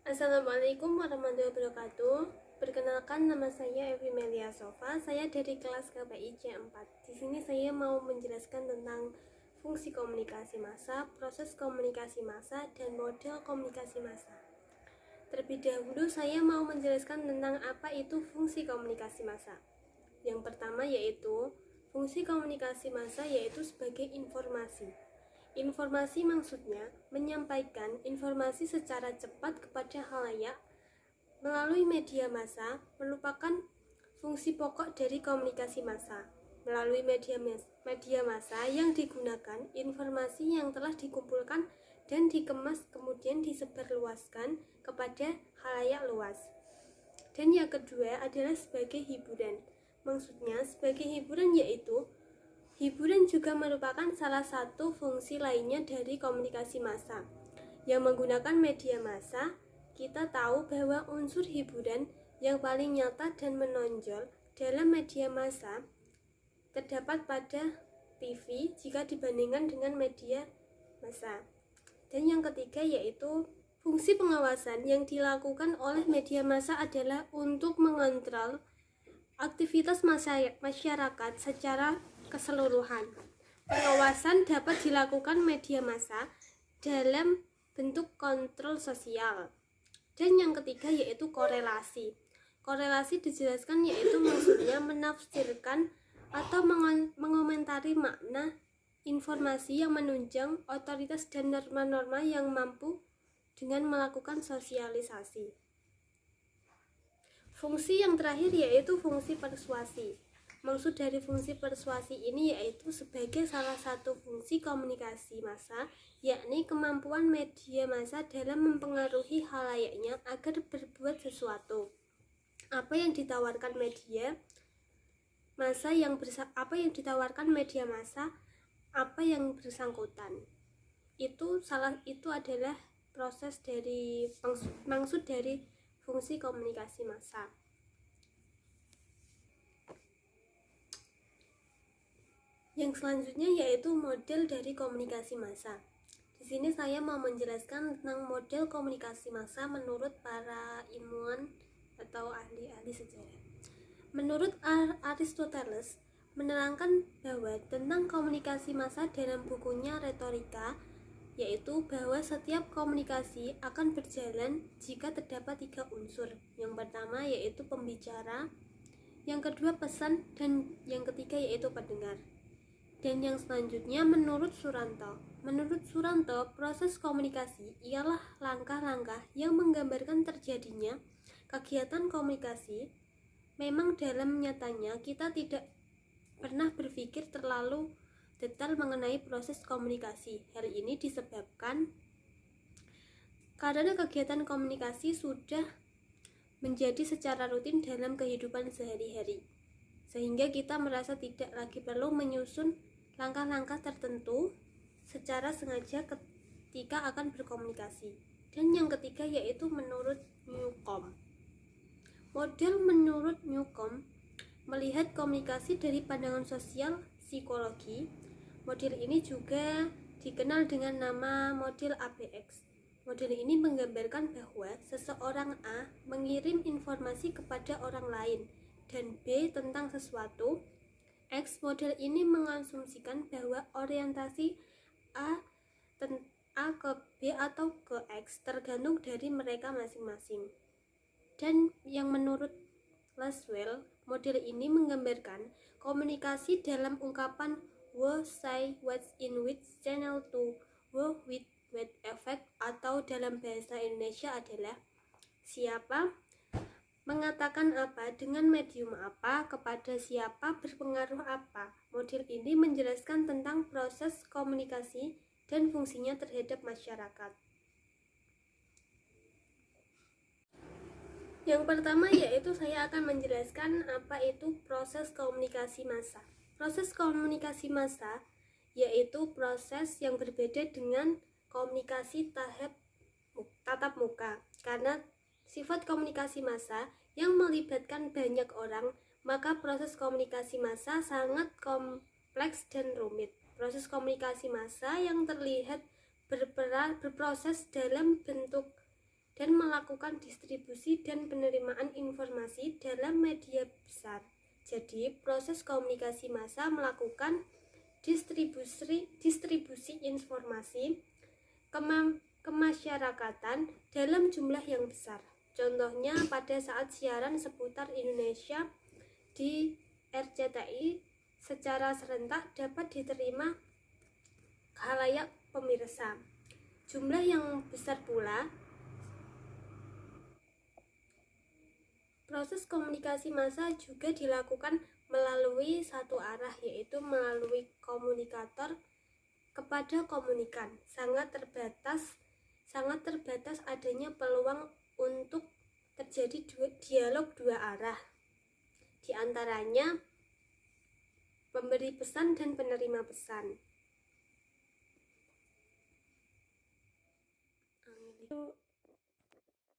Assalamualaikum warahmatullahi wabarakatuh. Perkenalkan, nama saya Evi Melia Sofa. Saya dari kelas KPI C4. Di sini saya mau menjelaskan tentang fungsi komunikasi massa, proses komunikasi massa, dan model komunikasi massa. Terlebih dahulu saya mau menjelaskan tentang apa itu fungsi komunikasi massa. Yang pertama yaitu fungsi komunikasi massa yaitu sebagai informasi. Informasi maksudnya menyampaikan informasi secara cepat kepada khalayak melalui media massa merupakan fungsi pokok dari komunikasi massa. Melalui media massa yang digunakan, informasi yang telah dikumpulkan dan dikemas kemudian disebarluaskan kepada khalayak luas. Dan yang kedua adalah sebagai hiburan. Maksudnya sebagai hiburan yaitu hiburan juga merupakan salah satu fungsi lainnya dari komunikasi massa. Yang menggunakan media massa, kita tahu bahwa unsur hiburan yang paling nyata dan menonjol dalam media massa terdapat pada TV jika dibandingkan dengan media massa. Dan yang ketiga yaitu fungsi pengawasan yang dilakukan oleh media massa adalah untuk mengontrol aktivitas masyarakat secara keseluruhan. Pengawasan dapat dilakukan media massa dalam bentuk kontrol sosial. Dan yang ketiga yaitu korelasi. Korelasi dijelaskan yaitu maksudnya menafsirkan atau mengomentari makna informasi yang menunjang otoritas dan norma-norma yang mampu dengan melakukan sosialisasi. Fungsi yang terakhir yaitu fungsi persuasi. Maksud dari fungsi persuasi ini yaitu sebagai salah satu fungsi komunikasi massa, yakni kemampuan media massa dalam mempengaruhi khalayaknya agar berbuat sesuatu. Apa yang ditawarkan media massa apa yang bersangkutan. Itu adalah proses dari maksud dari fungsi komunikasi massa. Yang selanjutnya yaitu model dari komunikasi massa. Di sini saya mau menjelaskan tentang model komunikasi massa menurut para ilmuwan atau ahli-ahli sejarah. Menurut Aristoteles menerangkan bahwa tentang komunikasi massa dalam bukunya Retorika, yaitu bahwa setiap komunikasi akan berjalan jika terdapat 3 unsur. Yang pertama yaitu pembicara, yang kedua pesan, dan yang ketiga yaitu pendengar. Dan yang selanjutnya menurut Suranto, proses komunikasi ialah langkah-langkah yang menggambarkan terjadinya kegiatan komunikasi. Memang dalam nyatanya kita tidak pernah berpikir terlalu detail mengenai proses komunikasi. Hal ini disebabkan karena kegiatan komunikasi sudah menjadi secara rutin dalam kehidupan sehari-hari, sehingga kita merasa tidak lagi perlu menyusun langkah-langkah tertentu secara sengaja ketika akan berkomunikasi. Dan yang ketiga yaitu menurut Newcomb. Model menurut Newcomb melihat komunikasi dari pandangan sosial psikologi. Model ini juga dikenal dengan nama model ABX. Model ini menggambarkan bahwa seseorang A mengirim informasi kepada orang lain dan B tentang sesuatu. X model ini mengasumsikan bahwa orientasi A ke B atau ke X tergantung dari mereka masing-masing. Dan yang menurut Laswell, model ini menggambarkan komunikasi dalam ungkapan who, say, what's in which channel to, who, with, what effect, atau dalam bahasa Indonesia adalah siapa mengatakan apa dengan medium apa kepada siapa berpengaruh apa. Model ini menjelaskan tentang proses komunikasi dan fungsinya terhadap masyarakat. Yang pertama yaitu saya akan menjelaskan apa itu proses komunikasi massa. Proses komunikasi massa yaitu proses yang berbeda dengan komunikasi tatap muka, karena sifat komunikasi massa yang melibatkan banyak orang, maka proses komunikasi massa sangat kompleks dan rumit. Proses komunikasi massa yang terlihat berproses dalam bentuk dan melakukan distribusi dan penerimaan informasi dalam media besar. Jadi, proses komunikasi massa melakukan distribusi informasi kemasyarakatan dalam jumlah yang besar. Contohnya pada saat siaran seputar Indonesia di RCTI secara serentak dapat diterima khalayak pemirsa. Jumlah yang besar pula. Proses komunikasi massa juga dilakukan melalui satu arah, yaitu melalui komunikator kepada komunikan. Sangat terbatas adanya peluang untuk terjadi dialog dua arah. Di antaranya pemberi pesan dan penerima pesan.